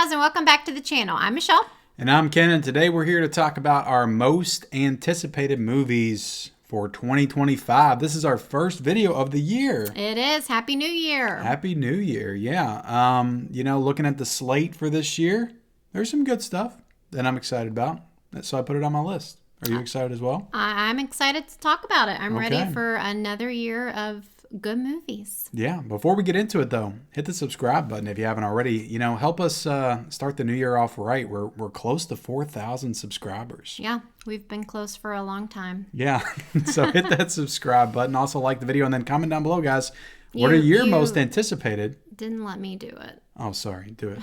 guys, and welcome back to the channel. I'm Michelle. And I'm Ken, and today we're here to talk about our most anticipated movies for 2025. This is our first video of the year. It is. Happy New Year. Happy New Year, yeah. Looking at the slate for this year, there's some good stuff that I'm excited about. So I put it on my list. Are you excited as well? I'm excited to talk about it. I'm Okay. ready for another year of good movies. Yeah. Before we get into it, though, hit the subscribe button if you haven't already. Help us start the new year off right. We're close to 4,000 subscribers. Yeah, we've been close for a long time. Yeah. So hit that subscribe button. Also like the video and then comment down below, guys. What are your most anticipated? Didn't let me do it. Oh, sorry. Do it.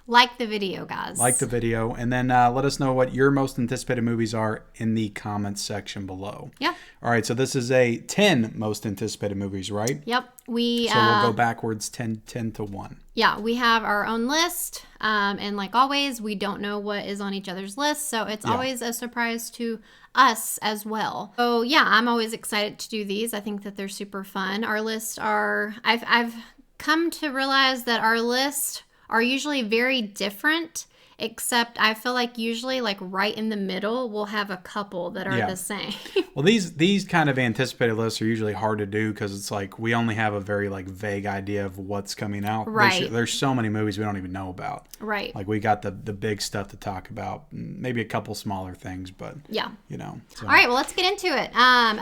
Like the video, guys. Like the video. And then let us know what your most anticipated movies are in the comments section below. Yeah. All right. So this is a 10 most anticipated movies, right? Yep. So we'll go backwards 10 to 1. Yeah, we have our own list. And like always, we don't know what is on each other's list. So it's always a surprise to us as well. So yeah, I'm always excited to do these. I think that they're super fun. Our lists are, I've come to realize that our lists are usually very different, except I feel like usually like right in the middle, we'll have a couple that are the same. Well, these kind of anticipated lists are usually hard to do because it's like we only have a very like vague idea of what's coming out. Right. There's so many movies we don't even know about. Right. Like we got the big stuff to talk about, maybe a couple smaller things, but yeah. So. All right, well, let's get into it.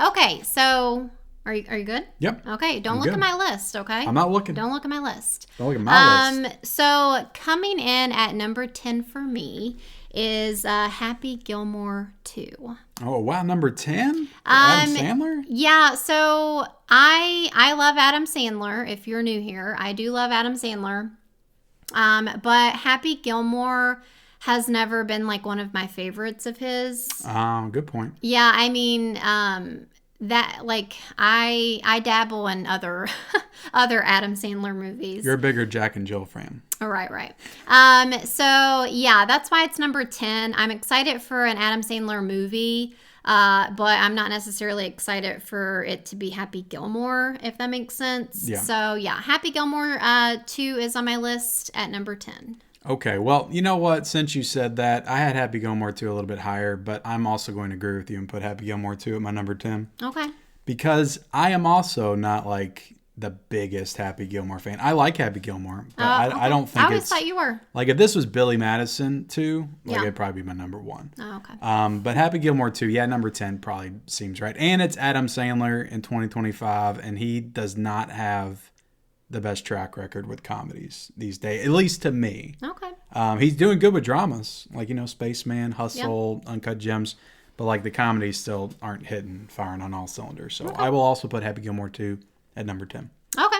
Okay, so are you good? Yep. Okay, don't look at my list, okay? I'm not looking. Don't look at my list. Don't look at my list. So coming in at number 10 for me is Happy Gilmore 2. Oh, wow, number 10? Adam Sandler? Yeah, so I love Adam Sandler. If you're new here, I do love Adam Sandler. But Happy Gilmore has never been like one of my favorites of his. Good point. Yeah, I mean, that like I dabble in other Adam Sandler movies. You're a bigger Jack and Jill fan. Right. So yeah, that's why it's number 10. I'm excited for an Adam Sandler movie, but I'm not necessarily excited for it to be Happy Gilmore, if that makes sense. Yeah. So yeah, Happy Gilmore 2 is on my list at number 10. Okay, well, you know what? Since you said that, I had Happy Gilmore 2 a little bit higher, but I'm also going to agree with you and put Happy Gilmore 2 at my number 10. Okay. Because I am also not like the biggest Happy Gilmore fan. I like Happy Gilmore, but I don't think I always thought you were. Like if this was Billy Madison 2, it'd probably be my number 1. Oh, okay. But Happy Gilmore 2, yeah, number 10 probably seems right. And it's Adam Sandler in 2025, and he does not have the best track record with comedies these days, at least to me. Okay. He's doing good with dramas, like, Spaceman, Hustle, Uncut Gems, but like the comedies still aren't firing on all cylinders. So I will also put Happy Gilmore 2 at number 10. Okay.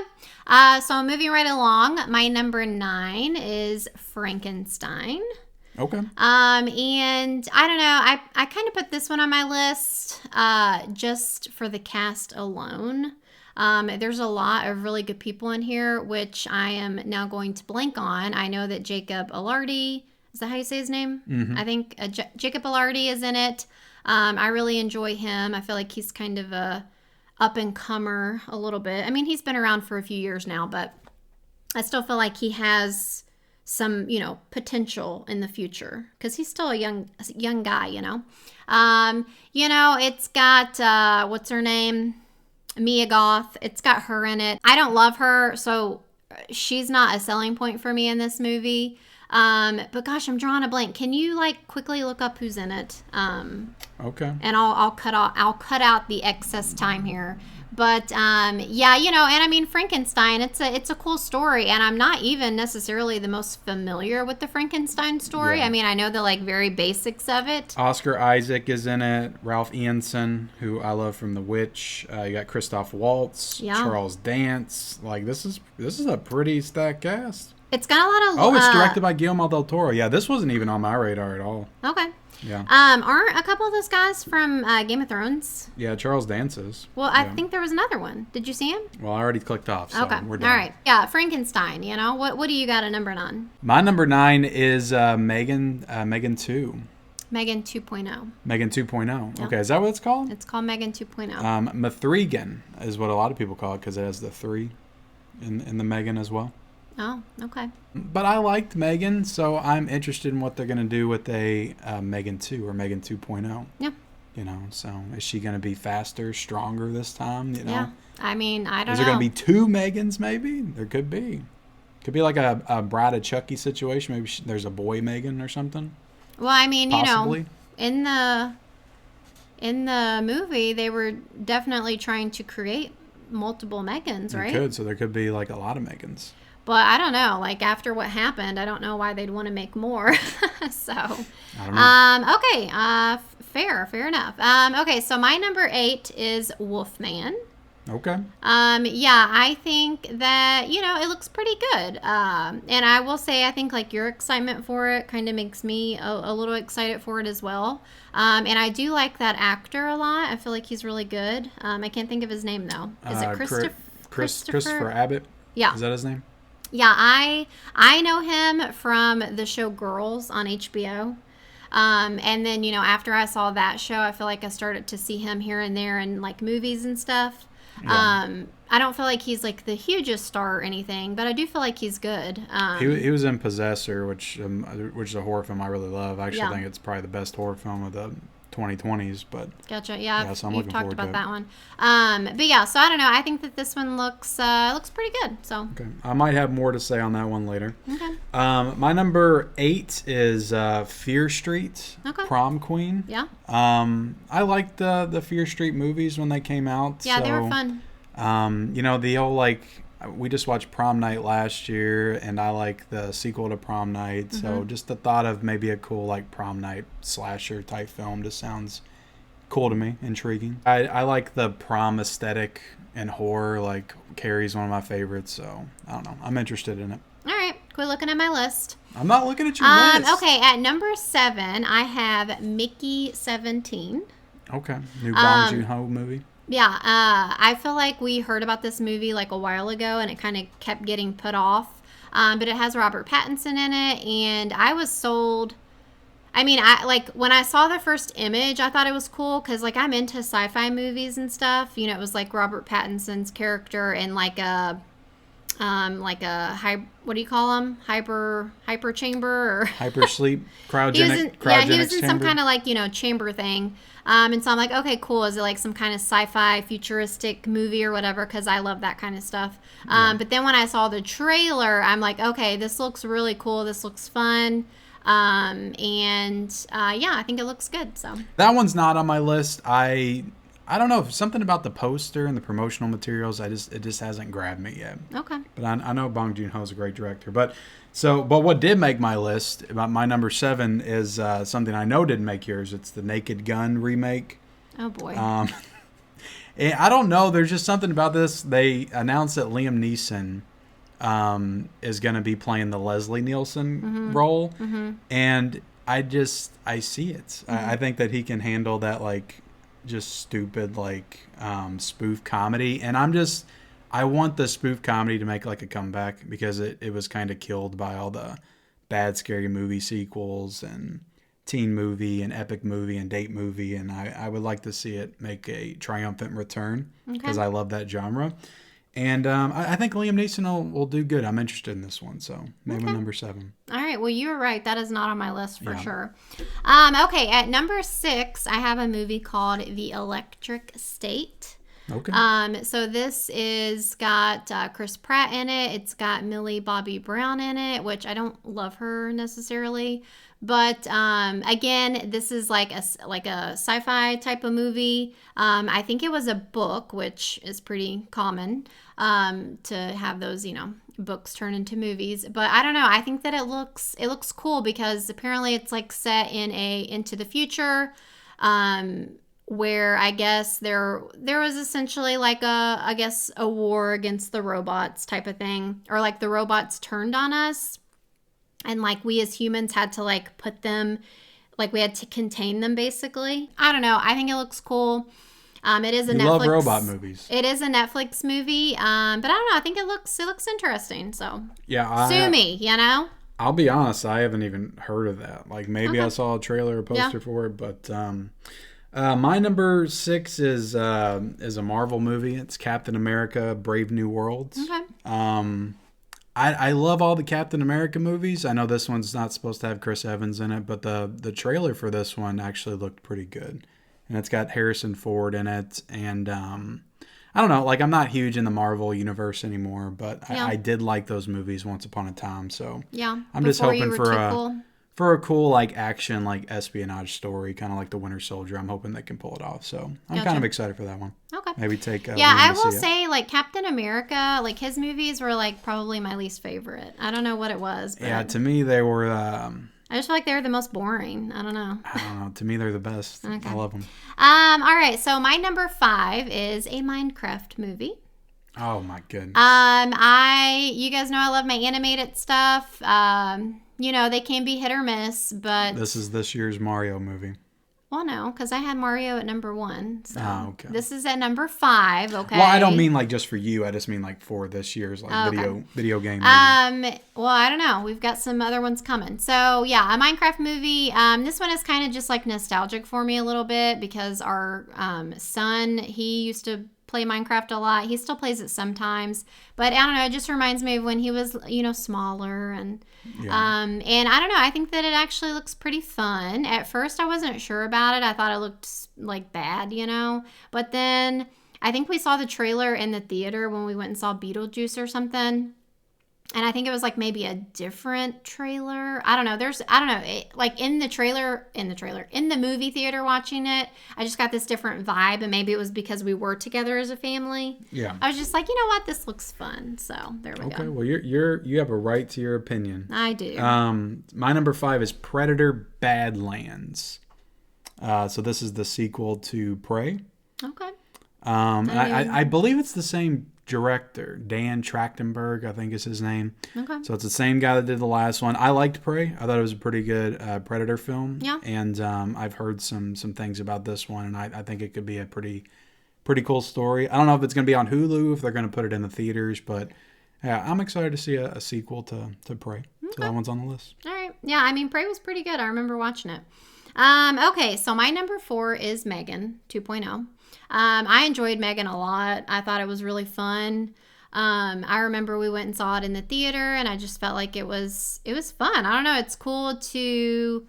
So moving right along, my number 9 is Frankenstein. Okay. And I don't know, I kind of put this one on my list just for the cast alone. There's a lot of really good people in here, which I am now going to blank on. I know that Jacob Elordi, is that how you say his name? Mm-hmm. I think Jacob Elordi is in it. I really enjoy him. I feel like he's kind of a up-and-comer a little bit. I mean, he's been around for a few years now, but I still feel like he has some, potential in the future because he's still a young guy, It's got, what's her name? Mia Goth. It's got her in it. I don't love her, so she's not a selling point for me in this movie. But gosh, I'm drawing a blank. Can you quickly look up who's in it? Okay. And I'll cut out the excess time here. But yeah, and I mean Frankenstein, it's a cool story, and I'm not even necessarily the most familiar with the Frankenstein story. Yeah. I mean, I know the very basics of it. Oscar Isaac is in it. Ralph Ineson, who I love from The Witch. You got Christoph Waltz, Charles Dance. This is a pretty stacked cast. It's got a lot of. Oh, it's directed by Guillermo del Toro. Yeah, this wasn't even on my radar at all. Okay. Yeah. Aren't a couple of those guys from Game of Thrones? Yeah, Charles Dance is. Well, I think there was another one. Did you see him? Well, I already clicked off, so we're done. All right. Yeah, Frankenstein, What do you got a number 9? My number 9 is Megan 2. Megan 2.0. Megan 2.0. Yeah. Okay, is that what it's called? It's called Megan 2.0. Mithrigan is what a lot of people call it because it has the 3 in the Megan as well. Oh, okay. But I liked Megan, so I'm interested in what they're going to do with a Megan 2 or Megan 2.0. Yeah. You know, so is she going to be faster, stronger this time? You know, Yeah. I mean, I don't is there going to know. be two Megans? Maybe there could be. Could be like a Bride of Chucky situation. Maybe there's a boy Megan or something. Well, I mean, Possibly. in the movie, they were definitely trying to create multiple Megans, There right? could. So there could be like a lot of Megans. But I don't know. Like after what happened, I don't know why they'd want to make more. So, I don't know. okay, fair enough. Okay, so my number 8 is Wolfman. Okay. Yeah, I think that, it looks pretty good. And I will say, I think like your excitement for it kind of makes me a little excited for it as well. And I do like that actor a lot. I feel like he's really good. I can't think of his name though. Is it Christopher Abbott? Yeah. Is that his name? Yeah, I know him from the show Girls on HBO. And then, after I saw that show, I feel like I started to see him here and there in like movies and stuff. Yeah. I don't feel like he's like the hugest star or anything, but I do feel like he's good. He was in Possessor, which is a horror film I really love. I actually Yeah. think it's probably the best horror film of the 2020s. But Gotcha. Yeah, so I'm you've looking talked forward to about it. that one. But yeah, so I don't know. I think that this one looks pretty good. So okay, I might have more to say on that one later. okay, My number 8 is Fear Street, Okay. Prom Queen. yeah, I liked the Fear Street movies when they came out. yeah, they were so, fun. The old like we just watched Prom Night last year, and I like the sequel to Prom Night. So just the thought of maybe a cool like Prom Night slasher type film just sounds cool to me, intriguing. I like the prom aesthetic and horror. Like Carrie's one of my favorites, so I don't know. I'm interested in it. All right, quit looking at my list. I'm not looking at your list. Okay, at number 7, I have Mickey 17. Okay. New Bong Joon-ho movie. Yeah, I feel like we heard about this movie like a while ago, and it kind of kept getting put off. But it has Robert Pattinson in it, and I was sold. I mean, I like when I saw the first image, I thought it was cool because like I'm into sci-fi movies and stuff. It was like Robert Pattinson's character in like a what do you call them? Hyper chamber or Hypersleep, he cryogenics was in some chamber. kind of like chamber thing. And so I'm like, okay, cool. Is it like some kind of sci-fi futuristic movie or whatever? Because I love that kind of stuff. But then when I saw the trailer, I'm like, okay, this looks really cool. This looks fun. Yeah, I think it looks good. So That one's not on my list. I don't know, something about the poster and the promotional materials. It just hasn't grabbed me yet. okay, But I know Bong Joon-ho is a great director. But what did make my list? About my number 7 is something I know didn't make yours. It's the Naked Gun remake. oh boy, And I don't know. There's just something about this. They announced that Liam Neeson is going to be playing the Leslie Nielsen role, and I see it. I think that he can handle that like just stupid like spoof comedy, and I want the spoof comedy to make like a comeback because it was kind of killed by all the bad scary movie sequels and teen movie and epic movie and date movie, and I would like to see it make a triumphant return because I love that genre. And I think Liam Neeson will do good. I'm interested in this one, so maybe number 7. all right. Well, you were right. That is not on my list for Yeah. sure. Okay, at number 6, I have a movie called The Electric State. Okay. So this is got Chris Pratt in it. It's got Millie Bobby Brown in it, which I don't love her necessarily, but again, this is like a sci-fi type of movie. I think it was a book, which is pretty common to have those, books turn into movies. But I don't know. I think that it looks cool because apparently it's like set in into the future. Where I guess there was essentially like a war against the robots type of thing, or like the robots turned on us, and like we as humans had to like put them, like we had to contain them basically. I don't know. I think it looks cool. It is a You Netflix. love robot movies. It is a Netflix movie. But I don't know. I think it looks interesting. So Yeah. sue me. I'll be honest. I haven't even heard of that. Like maybe Okay. I saw a trailer or poster for it, but my number 6 is a Marvel movie. It's Captain America: Brave New World. Okay. I love all the Captain America movies. I know this one's not supposed to have Chris Evans in it, but the trailer for this one actually looked pretty good. And it's got Harrison Ford in it. And I don't know, like I'm not huge in the Marvel universe anymore, but Yeah. I did like those movies once upon a time. So Yeah. I'm just Before you hoping were for too a cool. for a cool like action like espionage story, kind of like the Winter Soldier. I'm hoping they can pull it off. So I'm kind Gotcha. of excited for that one. Okay. Maybe take Yeah, Liam I to will see it. say, like, Captain America, like, his movies were, like, probably my least favorite. I don't know what it was, but Yeah, to me they were. I just feel like they were the most boring. I don't know. I don't know. To me they're the best. Okay. I love them. All right, so my number 5 is a Minecraft movie. Oh my goodness. You guys know I love my animated stuff. You know, they can be hit or miss, but This is this year's Mario movie. well, no, because I had Mario at number 1. So Okay. this is at number 5. Okay. Well, I don't mean like just for you. I just mean like for this year's like Oh, okay. video game movie. Well, I don't know. We've got some other ones coming. So yeah, a Minecraft movie. This one is kind of just like nostalgic for me a little bit because our son, he used to play Minecraft a lot. He still plays it sometimes, but I don't know. It just reminds me of when he was, smaller and and I don't know. I think that it actually looks pretty fun. At first, I wasn't sure about it. I thought it looked like bad, but then I think we saw the trailer in the theater when we went and saw Beetlejuice or something. And I think it was like maybe a different trailer. I don't know. Like in the movie theater watching it, I just got this different vibe. And maybe it was because we were together as a family. Yeah. I was just like, you know what? This looks fun. So there we Okay. go. Well, you have a right to your opinion. I do. My number 5 is Predator: Badlands. So this is the sequel to Prey. Okay. And I believe it's the same director, Dan Trachtenberg, I think is his name. Okay. So it's the same guy that did the last one. I liked Prey. I thought it was a pretty good Predator film. Yeah. And I've heard some things about this one, and I think it could be a pretty cool story. I don't know if it's going to be on Hulu, if they're going to put it in the theaters, but yeah, I'm excited to see a sequel to Prey. So that one's on the list. All right. Yeah, I mean, Prey was pretty good. I remember watching it. Okay, so my number 4 is Megan 2.0. I enjoyed Megan a lot. I thought it was really fun. I remember we went and saw it in the theater, and I just felt like it was fun. I don't know. It's cool to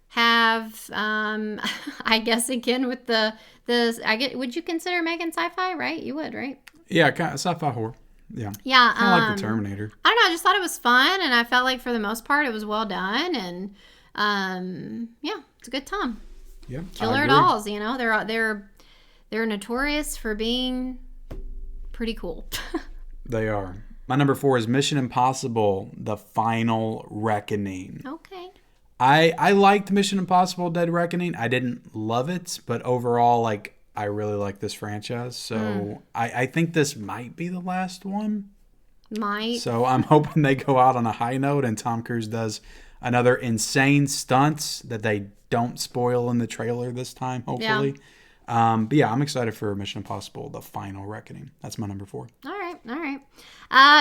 have, I guess again with would you consider Megan sci-fi? Right? You would, right? Yeah, kind of sci-fi horror. Yeah. Yeah. Kind of like the Terminator. I don't know. I just thought it was fun, and I felt like for the most part it was well done, and yeah, it's a good time. Yeah. Killer dolls, they're notorious for being pretty cool. They are. My number 4 is Mission Impossible: The Final Reckoning. Okay. I liked Mission Impossible: Dead Reckoning. I didn't love it, but overall, like I really like this franchise. So I think this might be the last one. Might. So I'm hoping they go out on a high note and Tom Cruise does another insane stunts that they don't spoil in the trailer this time, hopefully. But yeah, I'm excited for Mission Impossible: The Final Reckoning. That's my number 4. All right.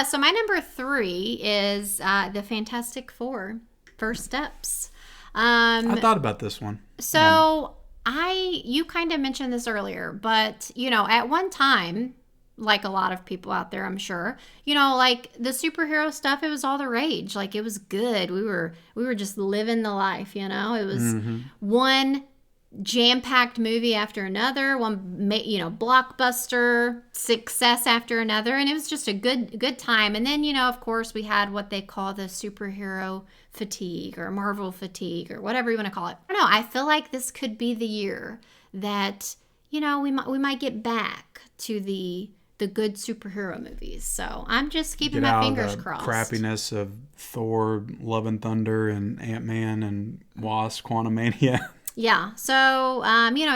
So my number 3 is The Fantastic Four: First Steps. I thought about this one. So you kind of mentioned this earlier, but at one time, like a lot of people out there, I'm sure, like the superhero stuff, it was all the rage. Like it was good. We were just living the life. It was one jam-packed movie after another, one blockbuster success after another, and it was just a good time. And then of course we had what they call the superhero fatigue or Marvel fatigue or whatever you want to call it. I don't know. I feel like this could be the year that we might get back to the good superhero movies. So I'm just keeping my fingers crossed. Crappiness of Thor, Love and Thunder, and Ant-Man and Wasp: Quantumania. Yeah. So,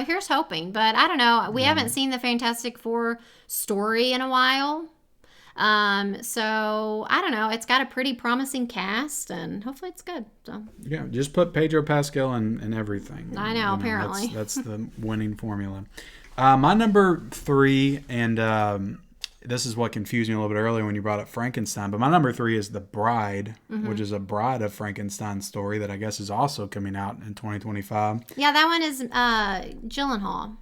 here's hoping. But I don't know. We haven't seen the Fantastic Four story in a while. So, I don't know. It's got a pretty promising cast, and hopefully it's good. So. Yeah, just put Pedro Pascal in everything. I know, apparently. That's the winning formula. My number 3, and this is what confused me a little bit earlier when you brought up Frankenstein, but my number 3 is The Bride, which is a Bride of Frankenstein story that I guess is also coming out in 2025. Yeah, that one is Gyllenhaal.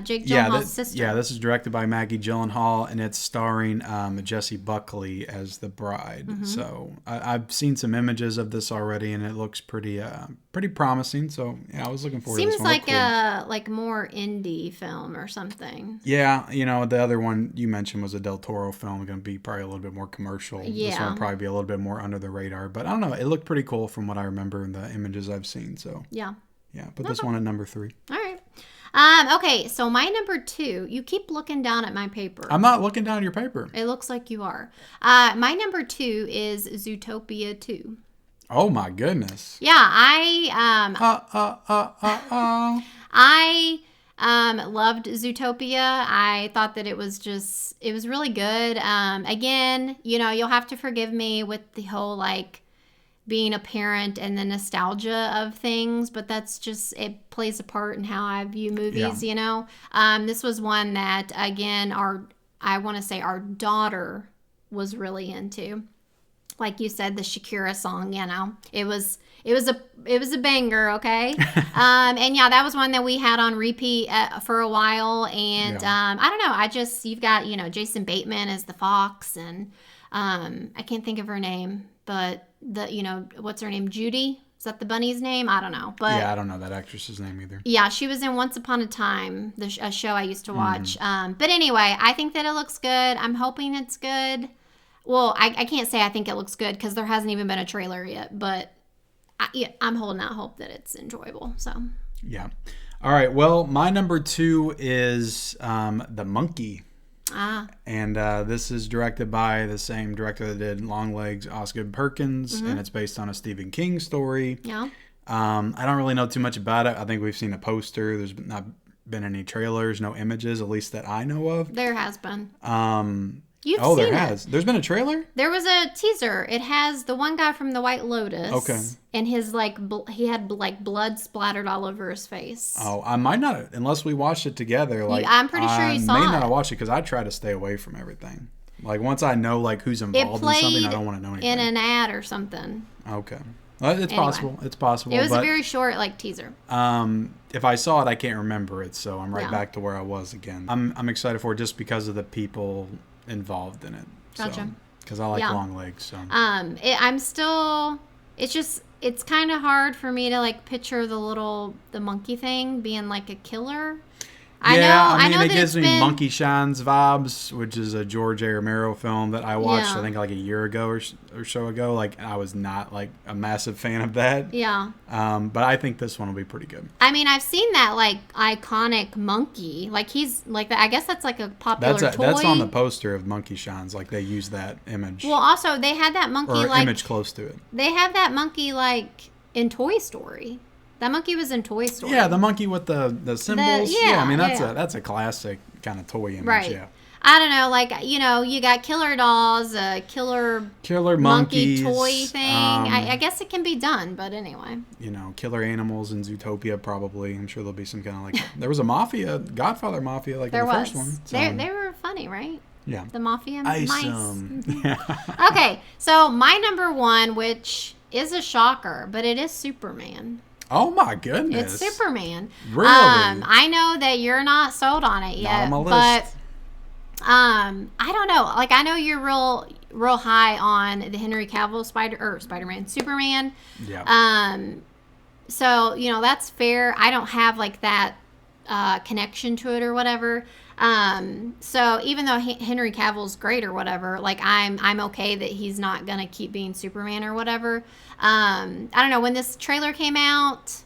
Jake Yeah, Gyllenhaal's sister. yeah. This is directed by Maggie Gyllenhaal, and it's starring Jessie Buckley as the bride. Mm-hmm. So I've seen some images of this already, and it looks pretty promising. So yeah, I was looking forward to Seems this one. like Looked cool. a more indie film or something. Yeah, the other one you mentioned was a Del Toro film, going to be probably a little bit more commercial. This Yeah. one will probably be a little bit more under the radar, but I don't know. It looked pretty cool from what I remember in the images I've seen. So Yeah. yeah, put this one at number 3. All right. Okay, so my number 2, you keep looking down at my paper. I'm not looking down at your paper. It looks like you are. My number 2 is Zootopia 2. Oh my goodness. Yeah, I loved Zootopia. I thought that it was really good. Again, you'll have to forgive me with the whole like being a parent and the nostalgia of things, but that's just, it plays a part in how I view movies, This was one that, again, I want to say our daughter was really into. Like you said, the Shakira song, it was a banger, okay? And yeah, that was one that we had on repeat for a while. And I don't know, you've got, Jason Bateman as the fox, and I can't think of her name, but what's her name? Judy? Is that the bunny's name? I don't know. But yeah, I don't know that actress's name either. Yeah, she was in Once Upon a Time, a show I used to watch. But anyway, I think that it looks good. I'm hoping it's good. Well, I can't say I think it looks good because there hasn't even been a trailer yet. But I'm holding out hope that it's enjoyable. So yeah. All right. Well, my number 2 is The Monkey. And this is directed by the same director that did Longlegs, Oscar Perkins, and it's based on a Stephen King story. Yeah. I don't really know too much about it. I think we've seen a poster. There's not been any trailers, no images, at least that I know of. There has been. You've seen there has. There's been a trailer? There was a teaser. It has the one guy from The White Lotus. Okay. And his, he had, blood splattered all over his face. Oh, I might not, unless we watched it together. I'm pretty sure you saw it. I may not have watched it because I try to stay away from everything. Like, once I know, who's involved in something, I don't want to know anything. In an ad or something. Okay. Well, it's possible. It's possible. It was a very short, teaser. If I saw it, I can't remember it, so I'm right back to where I was again. I'm excited for it just because of the people involved in it. Gotcha. Because I like Longlegs. So. It's kind of hard for me to picture the monkey thing being a killer. I know it gives me Monkey Shines vibes, which is a George A. Romero film that I watched, I think, a year ago or so ago. I was not, a massive fan of that. Yeah. But I think this one will be pretty good. I mean, I've seen that, iconic monkey. He's, I guess that's, a popular toy. That's on the poster of Monkey Shines. They use that image. Well, also, they had that monkey, or image close to it. They have that monkey, in Toy Story. That monkey was in Toy Story. Yeah, the monkey with the symbols. I mean, that's a classic kind of toy image. Right. Yeah. I don't know, you got killer dolls, a killer monkeys, monkey toy thing. I guess it can be done, but anyway. Killer animals in Zootopia probably. I'm sure there'll be some kind of there was a mafia, Godfather mafia, there in the was. first one. So. They were funny, right? Yeah. The mafia mice. Yeah. Okay, so my number 1, which is a shocker, but it is Superman. Oh my goodness! It's Superman. Really? I know that you're not sold on it yet, not on my list. But I don't know. I know you're real high on the Henry Cavill Spider-Man, Superman. Yeah. So that's fair. I don't have that connection to it or whatever. So even though Henry Cavill's great or whatever, I'm okay that he's not gonna keep being Superman or whatever. I don't know, when this trailer came out,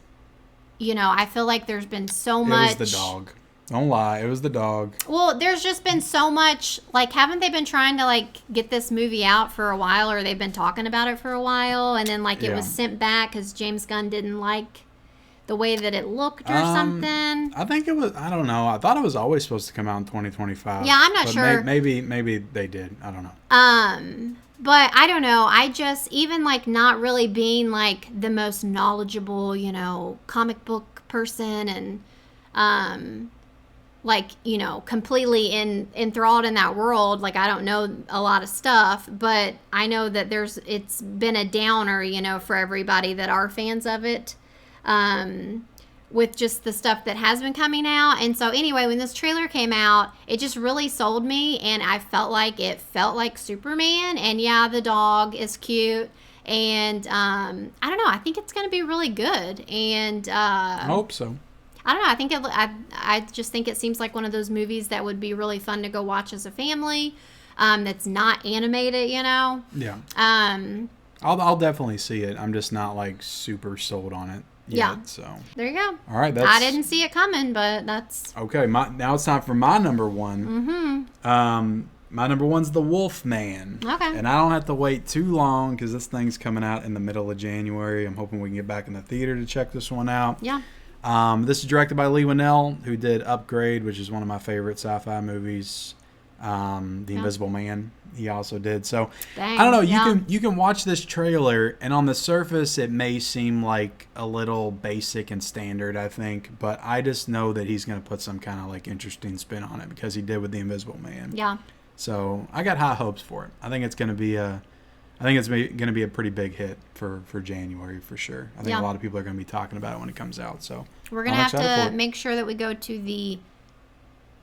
I feel like there's been so much. It was the dog. Don't lie, it was the dog. Well, there's just been so much, haven't they been trying to get this movie out for a while, or they've been talking about it for a while, and then it was sent back because James Gunn didn't like the way that it looked or something? I think it was, I don't know. I thought it was always supposed to come out in 2025. Yeah, I'm not sure. Maybe they did. I don't know. But I don't know. I just, even not really being the most knowledgeable, comic book person and completely enthralled in that world. I don't know a lot of stuff, but I know that it's been a downer, for everybody that are fans of it. with just the stuff that has been coming out. And so anyway, when this trailer came out, it just really sold me, and I felt like it felt like Superman. And yeah, the dog is cute, and I don't know, I think it's going to be really good. And I hope so. I don't know, I think I just think it seems like one of those movies that would be really fun to go watch as a family, that's not animated, you know. Yeah. I'll definitely see it. I'm just not like super sold on it yet. Yeah. So There you go. all right, I didn't see it coming, but that's okay. Now it's time for my number one. My number one's The Wolf Man. Okay. And I don't have to wait too long because this thing's coming out in the middle of January. I'm hoping we can get back in the theater to check this one out. yeah. This is directed by Lee Winnell, who did Upgrade, which is one of my favorite sci-fi movies. The Invisible Man, he also did. So Dang, I don't know. yeah. You can watch this trailer, and on the surface, it may seem like a little basic and standard, I think, but I just know that he's going to put some kind of like interesting spin on it because he did with The Invisible Man. Yeah. So I got high hopes for it. I think it's going to be a pretty big hit for January for sure. I think Yeah. a lot of people are going to be talking about it when it comes out. So We're going to I'm have excited for to it. make sure that we go to the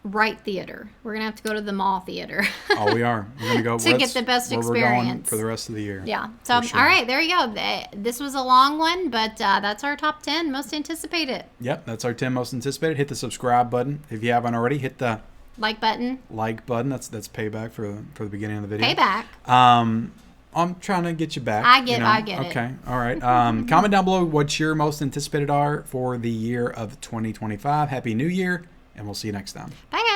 right theater. We're going to have to go to the mall theater. Oh, we are. We're going to go To get the best where we're going experience. for the rest of the year. Yeah. So, For sure. all right, there you go. This was a long one, but that's our top 10 most anticipated. Yep, that's our 10 most anticipated. Hit the subscribe button if you haven't already. Hit the Like button. like button. That's payback for the beginning of the video. Payback. I'm trying to get you back. I get it. Okay, all right. Comment down below what your most anticipated are for the year of 2025. Happy New Year, and we'll see you next time. Bye, guys.